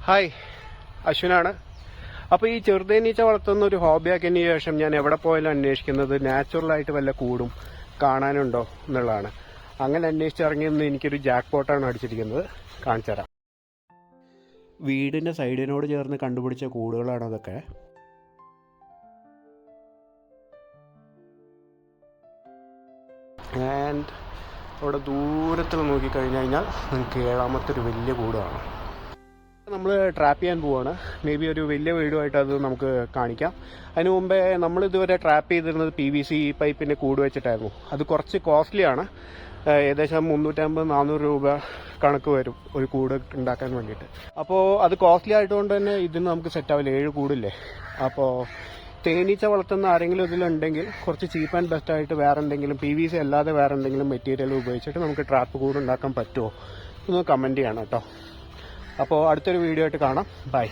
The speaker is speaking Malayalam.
ഹായ്, അശ്വിനാണ്. അപ്പോൾ ഈ ചെറുതേനീച്ച വളർത്തുന്ന ഒരു ഹോബിയാക്കിയതിന് ശേഷം ഞാൻ എവിടെ പോയാലും അന്വേഷിക്കുന്നത് നാച്ചുറലായിട്ട് വല്ല കൂടും കാണാനുണ്ടോ എന്നുള്ളതാണ്. അങ്ങനെ അന്വേഷിച്ചിറങ്ങിയെന്ന് എനിക്കൊരു ജാക്ക് പോട്ടാണ് അടിച്ചിരിക്കുന്നത്. കാണിച്ചു തരാം. വീടിൻ്റെ സൈഡിനോട് ചേർന്ന് കണ്ടുപിടിച്ച കൂടുകളാണ് അതൊക്കെ. ആൻഡ് അവിടെ ദൂരത്തിൽ നോക്കിക്കഴിഞ്ഞ് കഴിഞ്ഞാൽ നിങ്ങൾക്ക് ഏഴാമത്തെ ഒരു വലിയ കൂടാണ്. നമ്മൾ ട്രാപ്പ് ചെയ്യാൻ പോവാണ്. മേ ബി ഒരു വലിയ വീടുമായിട്ട് അത് നമുക്ക് കാണിക്കാം. അതിന് മുമ്പേ നമ്മളിതുവരെ ട്രാപ്പ് ചെയ്തിരുന്നത് PVC പൈപ്പിൻ്റെ കൂട് വെച്ചിട്ടായിരുന്നു. അത് കുറച്ച് കോസ്റ്റ്ലിയാണ്. ഏകദേശം 350-400 രൂപ കണക്ക് വരും ഒരു കൂട് ഉണ്ടാക്കാൻ വേണ്ടിയിട്ട്. അപ്പോൾ അത് കോസ്റ്റ്ലി ആയതുകൊണ്ട് തന്നെ ഇതിന് നമുക്ക് സെറ്റാവില്ല. 7 കൂടില്ലേ. അപ്പോൾ തേനീച്ച വളർത്തുന്ന ആരെങ്കിലും ഇതിലുണ്ടെങ്കിൽ കുറച്ച് ചീപ്പ് ആൻഡ് ബെസ്റ്റ് ആയിട്ട് വേറെ എന്തെങ്കിലും PVC അല്ലാതെ വേറെ എന്തെങ്കിലും മെറ്റീരിയൽ ഉപയോഗിച്ചിട്ട് നമുക്ക് ട്രാപ്പ് കൂട് ഉണ്ടാക്കാൻ പറ്റുമോ എന്ന് കമൻറ്റ് ചെയ്യണം കേട്ടോ. അപ്പോൾ അടുത്തൊരു വീഡിയോ ആയിട്ട് കാണാം. ബൈ.